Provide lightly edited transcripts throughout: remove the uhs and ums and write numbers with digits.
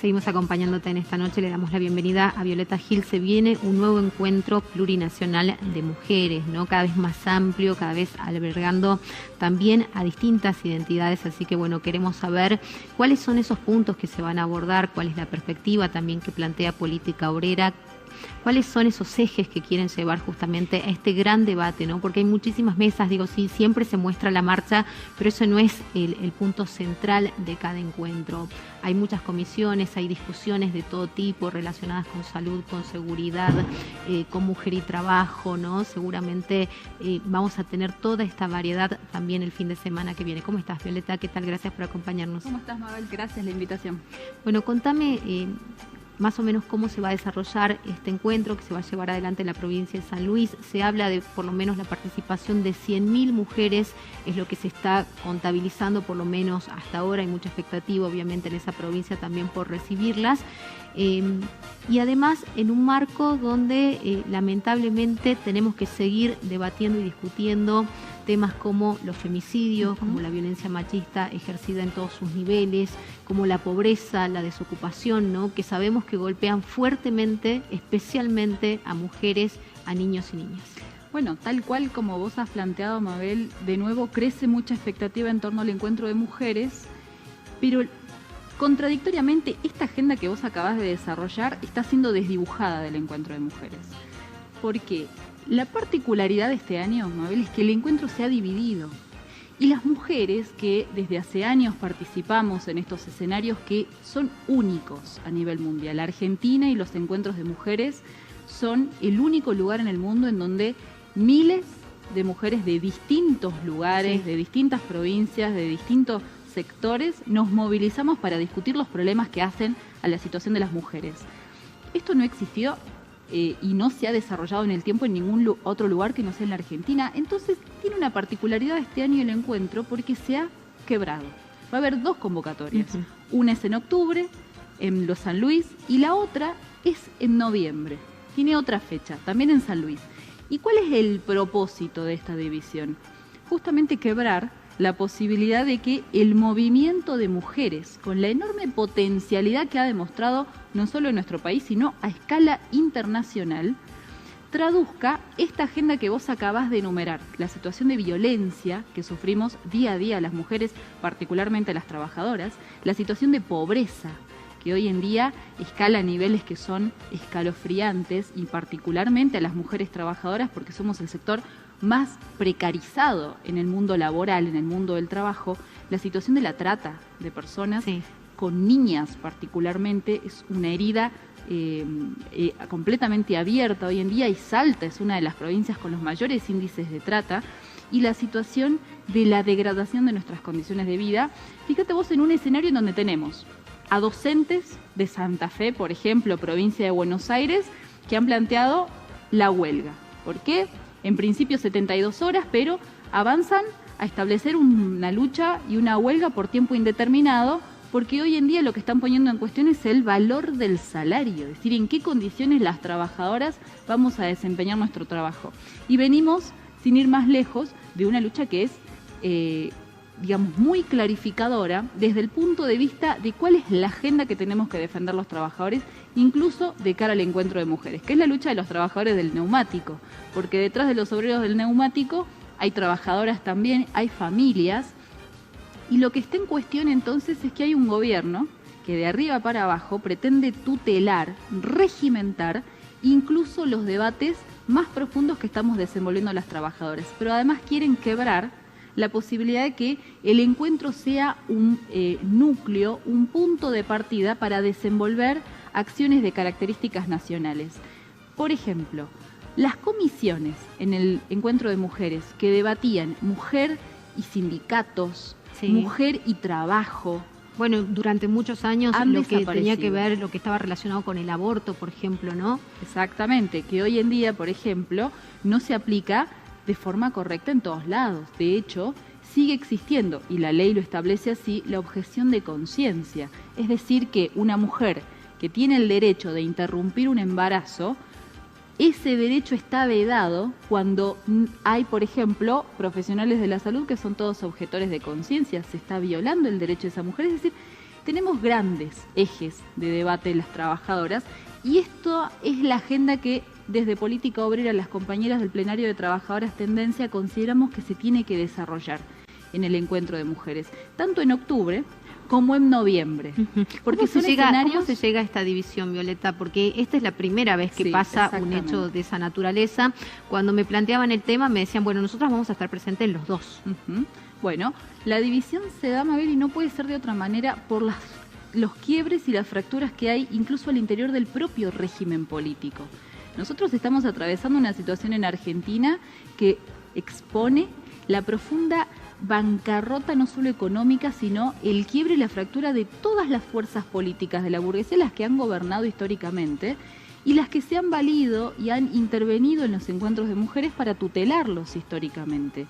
Seguimos acompañándote en esta noche. Le damos la bienvenida a Violeta Gil. Se viene un nuevo encuentro plurinacional de mujeres, ¿no? Cada vez más amplio, cada vez albergando también a distintas identidades. Así que, bueno, queremos saber cuáles son esos puntos que se van a abordar, cuál es la perspectiva también que plantea Política Obrera, cuáles son esos ejes que quieren llevar justamente a este gran debate, ¿no? Porque hay muchísimas mesas, digo, sí, siempre se muestra la marcha, pero eso no es el punto central de cada encuentro. Hay muchas comisiones, hay discusiones de todo tipo relacionadas con salud, con seguridad, con mujer y trabajo, ¿no? Seguramente vamos a tener toda esta variedad también el fin de semana que viene. ¿Cómo estás, Violeta? ¿Qué tal? Gracias por acompañarnos. ¿Cómo estás, Mabel? Gracias la invitación. Bueno, contame más o menos cómo se va a desarrollar este encuentro que se va a llevar adelante en la provincia de San Luis. Se habla de por lo menos la participación de 100.000 mujeres, es lo que se está contabilizando por lo menos hasta ahora. Hay mucha expectativa obviamente en esa provincia también por recibirlas. Y además en un marco donde lamentablemente tenemos que seguir debatiendo y discutiendo temas como los femicidios, como la violencia machista ejercida en todos sus niveles, como la pobreza, la desocupación, ¿no? Que sabemos que golpean fuertemente, especialmente a mujeres, a niños y niñas. Bueno, tal cual como vos has planteado, Mabel, de nuevo crece mucha expectativa en torno al encuentro de mujeres, pero contradictoriamente esta agenda que vos acabás de desarrollar está siendo desdibujada del encuentro de mujeres. ¿Por qué? La particularidad de este año, Mabel, es que el encuentro se ha dividido. Y las mujeres que desde hace años participamos en estos escenarios que son únicos a nivel mundial. La Argentina y los encuentros de mujeres son el único lugar en el mundo en donde miles de mujeres de distintos lugares, de distintas provincias, de distintos sectores, nos movilizamos para discutir los problemas que hacen a la situación de las mujeres. Esto no existió y no se ha desarrollado en el tiempo en ningún otro lugar que no sea en la Argentina. Entonces tiene una particularidad este año el encuentro porque se ha quebrado. Va a haber dos convocatorias. Una es en octubre, en los San Luis, y la otra es en noviembre. Tiene otra fecha, también en San Luis. ¿Y cuál es el propósito de esta división? Justamente quebrar la posibilidad de que el movimiento de mujeres, con la enorme potencialidad que ha demostrado no solo en nuestro país, sino a escala internacional, traduzca esta agenda que vos acabás de enumerar, la situación de violencia que sufrimos día a día las mujeres, particularmente las trabajadoras, la situación de pobreza, que hoy en día escala a niveles que son escalofriantes, y particularmente a las mujeres trabajadoras, porque somos el sector más precarizado en el mundo laboral, en el mundo del trabajo. La situación de la trata de personas, con niñas particularmente, es una herida completamente abierta hoy en día, y Salta es una de las provincias con los mayores índices de trata, y la situación de la degradación de nuestras condiciones de vida. Fíjate vos en un escenario en donde tenemos a docentes de Santa Fe, por ejemplo, provincia de Buenos Aires, que han planteado la huelga. ¿Por qué? En principio 72 horas, pero avanzan a establecer una lucha y una huelga por tiempo indeterminado, porque hoy en día lo que están poniendo en cuestión es el valor del salario, es decir, en qué condiciones las trabajadoras vamos a desempeñar nuestro trabajo. Y venimos, sin ir más lejos, de una lucha que es, digamos, muy clarificadora desde el punto de vista de cuál es la agenda que tenemos que defender los trabajadores, incluso de cara al encuentro de mujeres, que es la lucha de los trabajadores del neumático, porque detrás de los obreros del neumático hay trabajadoras también, hay familias, y lo que está en cuestión entonces es que hay un gobierno que de arriba para abajo pretende tutelar, regimentar incluso los debates más profundos que estamos desenvolviendo las trabajadoras, pero además quieren quebrar la posibilidad de que el encuentro sea un núcleo, un punto de partida para desenvolver acciones de características nacionales. Por ejemplo, las comisiones en el encuentro de mujeres que debatían mujer y sindicatos, mujer y trabajo. Bueno, durante muchos años lo que tenía que ver, lo que estaba relacionado con el aborto, por ejemplo, ¿no? Exactamente, que hoy en día, por ejemplo, no se aplica de forma correcta en todos lados. De hecho, sigue existiendo, y la ley lo establece así, la objeción de conciencia. Es decir, que una mujer que tiene el derecho de interrumpir un embarazo, ese derecho está vedado cuando hay, por ejemplo, profesionales de la salud que son todos objetores de conciencia. Se está violando el derecho de esa mujer. Es decir, tenemos grandes ejes de debate de las trabajadoras y esto es la agenda que desde Política Obrera las compañeras del plenario de Trabajadoras Tendencia consideramos que se tiene que desarrollar en el encuentro de mujeres, tanto en octubre como en noviembre. Porque ¿Cómo se llega a esta división, Violeta? Porque esta es la primera vez que pasa un hecho de esa naturaleza. Cuando me planteaban el tema me decían, bueno, nosotros vamos a estar presentes en los dos. Bueno, la división se da, Mabel, y no puede ser de otra manera por los quiebres y las fracturas que hay incluso al interior del propio régimen político. Nosotros estamos atravesando una situación en Argentina que expone la profunda bancarrota no solo económica, sino el quiebre y la fractura de todas las fuerzas políticas de la burguesía, las que han gobernado históricamente y las que se han valido y han intervenido en los encuentros de mujeres para tutelarlos históricamente.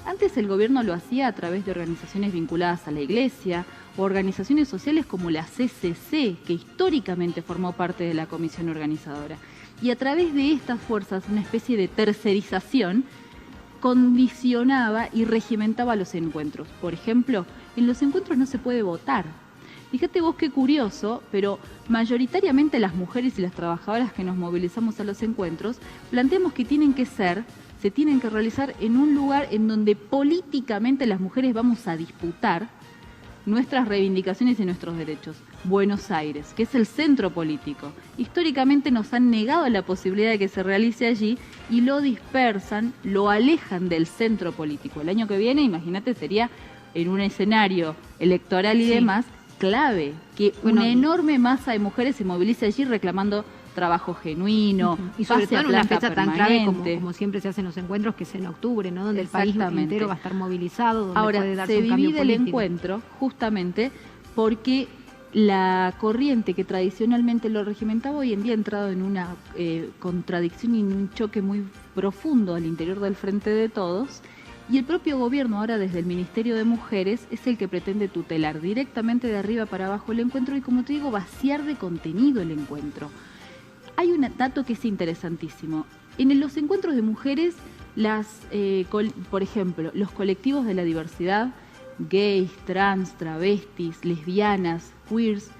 Antes el gobierno lo hacía a través de organizaciones vinculadas a la Iglesia o organizaciones sociales como la CCC, que históricamente formó parte de la comisión organizadora. Y a través de estas fuerzas, una especie de tercerización, condicionaba y regimentaba los encuentros. Por ejemplo, en los encuentros no se puede votar. Fíjate vos qué curioso, pero mayoritariamente las mujeres y las trabajadoras que nos movilizamos a los encuentros planteamos que se tienen que realizar en un lugar en donde políticamente las mujeres vamos a disputar nuestras reivindicaciones y nuestros derechos. Buenos Aires, que es el centro político. Históricamente nos han negado la posibilidad de que se realice allí y lo dispersan, lo alejan del centro político. El año que viene, imagínate, sería en un escenario electoral y demás, clave que una enorme masa de mujeres se movilice allí reclamando trabajo genuino, y sobre todo en una fecha tan clave como siempre se hacen los encuentros, que es en octubre, ¿no? Donde el país entero va a estar movilizado, donde ahora puede darse se un cambio divide el político. encuentro justamente porque la corriente que tradicionalmente lo regimentaba hoy en día ha entrado en una contradicción y en un choque muy profundo al interior del Frente de Todos, y el propio gobierno ahora desde el Ministerio de Mujeres es el que pretende tutelar directamente de arriba para abajo el encuentro y, como te digo, vaciar de contenido el encuentro. Hay un dato que es interesantísimo. En los encuentros de mujeres, por ejemplo, los colectivos de la diversidad, gays, trans, travestis, lesbianas, queers,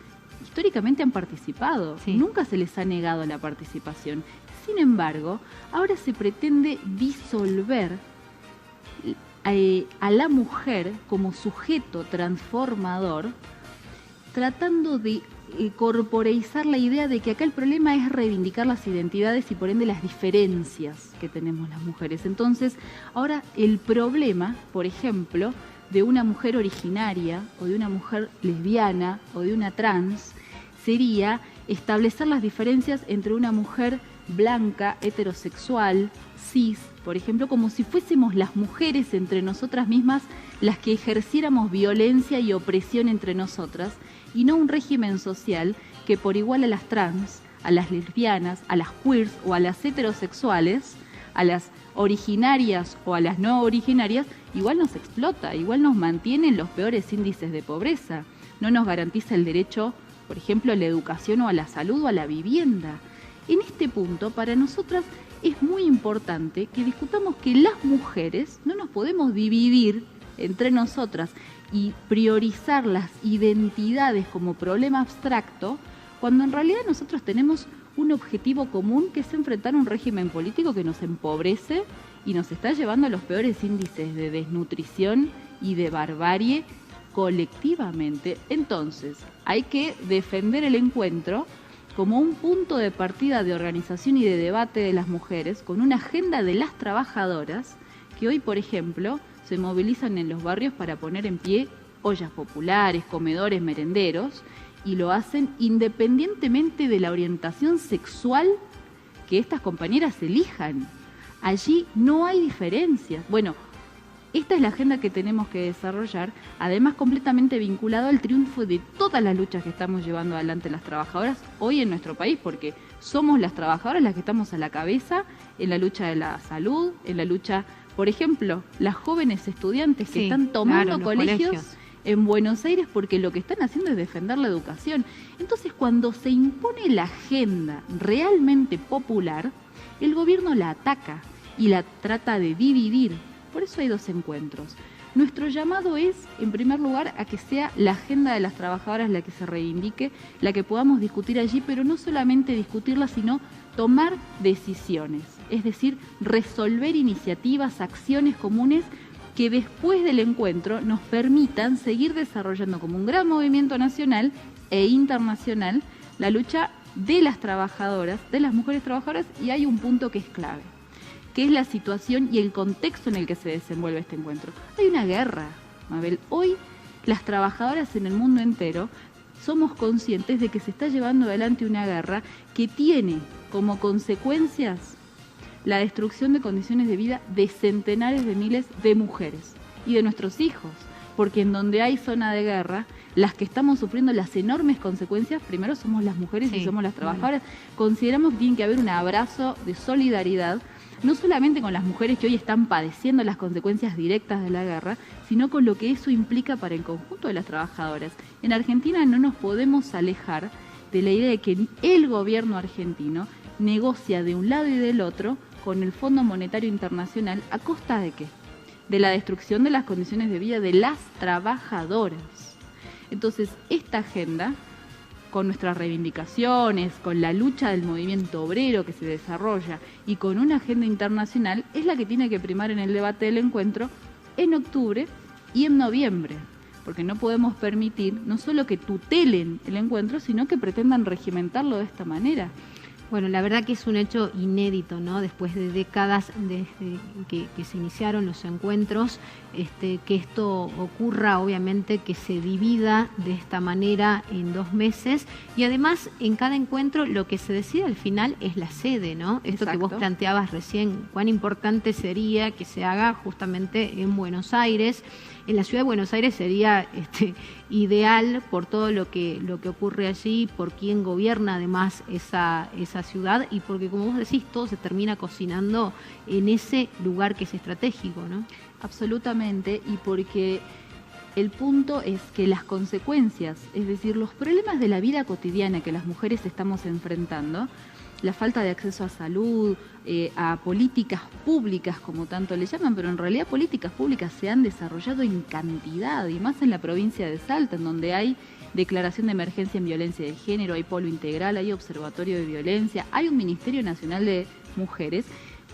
históricamente han participado. Nunca se les ha negado la participación. Sin embargo, ahora se pretende disolver a la mujer como sujeto transformador, tratando de corporeizar la idea de que acá el problema es reivindicar las identidades y por ende las diferencias que tenemos las mujeres. Entonces, ahora el problema, por ejemplo, de una mujer originaria o de una mujer lesbiana o de una trans, sería establecer las diferencias entre una mujer blanca, heterosexual, cis, por ejemplo, como si fuésemos las mujeres entre nosotras mismas las que ejerciéramos violencia y opresión entre nosotras, y no un régimen social que por igual a las trans, a las lesbianas, a las queers o a las heterosexuales, a las originarias o a las no originarias, igual nos explota, igual nos mantiene en los peores índices de pobreza, no nos garantiza el derecho, por ejemplo, a la educación o a la salud o a la vivienda. En este punto, para nosotras es muy importante que discutamos que las mujeres no nos podemos dividir entre nosotras y priorizar las identidades como problema abstracto, cuando en realidad nosotros tenemos un objetivo común, que es enfrentar un régimen político que nos empobrece y nos está llevando a los peores índices de desnutrición y de barbarie colectivamente. Entonces, hay que defender el encuentro como un punto de partida de organización y de debate de las mujeres, con una agenda de las trabajadoras que hoy, por ejemplo, se movilizan en los barrios para poner en pie ollas populares, comedores, merenderos, y lo hacen independientemente de la orientación sexual que estas compañeras elijan. Allí no hay diferencias. Bueno, esta es la agenda que tenemos que desarrollar, además completamente vinculado al triunfo de todas las luchas que estamos llevando adelante las trabajadoras hoy en nuestro país, porque somos las trabajadoras las que estamos a la cabeza en la lucha de la salud, en la lucha, por ejemplo, las jóvenes estudiantes que están tomando colegios en Buenos Aires porque lo que están haciendo es defender la educación. Entonces, cuando se impone la agenda realmente popular, el gobierno la ataca y la trata de dividir. Por eso hay dos encuentros. Nuestro llamado es, en primer lugar, a que sea la agenda de las trabajadoras la que se reivindique, la que podamos discutir allí, pero no solamente discutirla, sino tomar decisiones, es decir, resolver iniciativas, acciones comunes que después del encuentro nos permitan seguir desarrollando como un gran movimiento nacional e internacional la lucha de las trabajadoras, de las mujeres trabajadoras, y hay un punto que es clave, que es la situación y el contexto en el que se desenvuelve este encuentro. Hay una guerra, Mabel. Hoy las trabajadoras en el mundo entero somos conscientes de que se está llevando adelante una guerra que tiene como consecuencias la destrucción de condiciones de vida de centenares de miles de mujeres y de nuestros hijos, porque en donde hay zona de guerra, las que estamos sufriendo las enormes consecuencias, primero somos las mujeres y somos las trabajadoras. Consideramos que tiene que haber un abrazo de solidaridad, no solamente con las mujeres que hoy están padeciendo las consecuencias directas de la guerra, sino con lo que eso implica para el conjunto de las trabajadoras. En Argentina no nos podemos alejar de la idea de que el gobierno argentino negocia de un lado y del otro con el Fondo Monetario Internacional, ¿a costa de qué? De la destrucción de las condiciones de vida de las trabajadoras. Entonces, esta agenda, con nuestras reivindicaciones, con la lucha del movimiento obrero que se desarrolla y con una agenda internacional, es la que tiene que primar en el debate del encuentro en octubre y en noviembre, porque no podemos permitir no solo que tutelen el encuentro, sino que pretendan regimentarlo de esta manera. Bueno, la verdad que es un hecho inédito, ¿no? Después de décadas desde que se iniciaron los encuentros, que esto ocurra, obviamente, que se divida de esta manera en 2 meses, y además en cada encuentro lo que se decide al final es la sede, ¿no? Esto que vos planteabas recién, cuán importante sería que se haga justamente en Buenos Aires. En la ciudad de Buenos Aires sería ideal por todo lo que ocurre allí, por quién gobierna además esa ciudad, y porque, como vos decís, todo se termina cocinando en ese lugar que es estratégico, ¿no? Absolutamente, y porque el punto es que las consecuencias, es decir, los problemas de la vida cotidiana que las mujeres estamos enfrentando, la falta de acceso a salud, a políticas públicas, como tanto le llaman, pero en realidad políticas públicas se han desarrollado en cantidad, y más en la provincia de Salta, en donde hay declaración de emergencia en violencia de género, hay polo integral, hay observatorio de violencia, hay un Ministerio Nacional de Mujeres.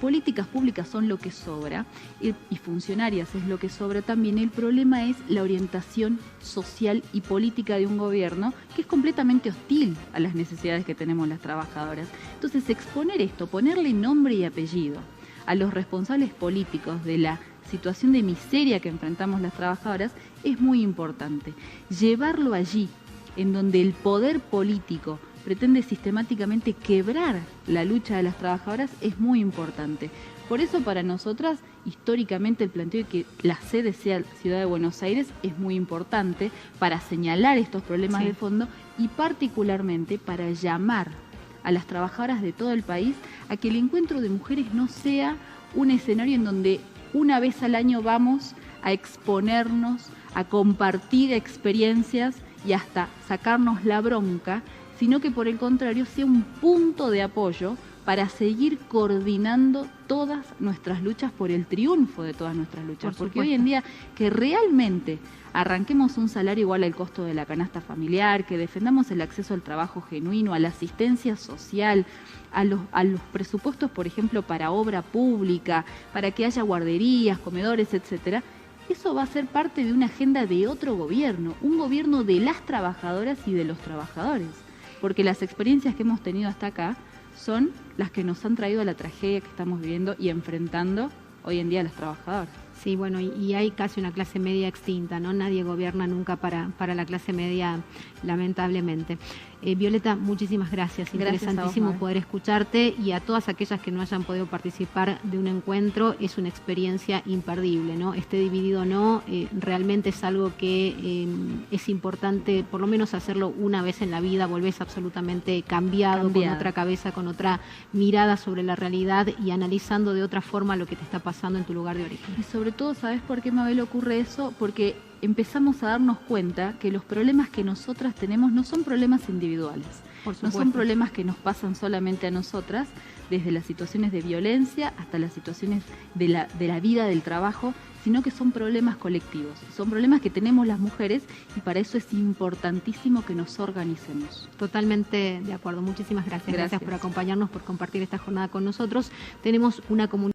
Políticas públicas son lo que sobra y funcionarias es lo que sobra también. El problema es la orientación social y política de un gobierno que es completamente hostil a las necesidades que tenemos las trabajadoras. Entonces, exponer esto, ponerle nombre y apellido a los responsables políticos de la situación de miseria que enfrentamos las trabajadoras es muy importante. Llevarlo allí, en donde el poder político pretende sistemáticamente quebrar la lucha de las trabajadoras, es muy importante. Por eso, para nosotras, históricamente, el planteo de que la sede sea Ciudad de Buenos Aires es muy importante para señalar estos problemas de fondo y particularmente para llamar a las trabajadoras de todo el país a que el encuentro de mujeres no sea un escenario en donde una vez al año vamos a exponernos, a compartir experiencias y hasta sacarnos la bronca, sino que por el contrario sea un punto de apoyo para seguir coordinando todas nuestras luchas por el triunfo de todas nuestras luchas. Porque hoy en día que realmente arranquemos un salario igual al costo de la canasta familiar, que defendamos el acceso al trabajo genuino, a la asistencia social, a los presupuestos, por ejemplo, para obra pública, para que haya guarderías, comedores, etcétera, eso va a ser parte de una agenda de otro gobierno, un gobierno de las trabajadoras y de los trabajadores. Porque las experiencias que hemos tenido hasta acá son las que nos han traído a la tragedia que estamos viviendo y enfrentando hoy en día las trabajadoras. Sí, bueno, y hay casi una clase media extinta, ¿no? Nadie gobierna nunca para la clase media, lamentablemente. Violeta, muchísimas gracias. Interesantísimo poder escucharte, y a todas aquellas que no hayan podido participar de un encuentro, es una experiencia imperdible, ¿no? Esté dividido o no, realmente es algo que es importante, por lo menos hacerlo una vez en la vida. Volvés absolutamente cambiado, con otra cabeza, con otra mirada sobre la realidad y analizando de otra forma lo que te está pasando en tu lugar de origen. sobre todo, ¿sabes por qué, Mabel, ocurre eso? Porque empezamos a darnos cuenta que los problemas que nosotras tenemos no son problemas individuales, no son problemas que nos pasan solamente a nosotras, desde las situaciones de violencia hasta las situaciones de la vida, del trabajo, sino que son problemas colectivos, son problemas que tenemos las mujeres y para eso es importantísimo que nos organicemos. Totalmente de acuerdo, muchísimas gracias. Gracias por acompañarnos, por compartir esta jornada con nosotros. Tenemos una comunidad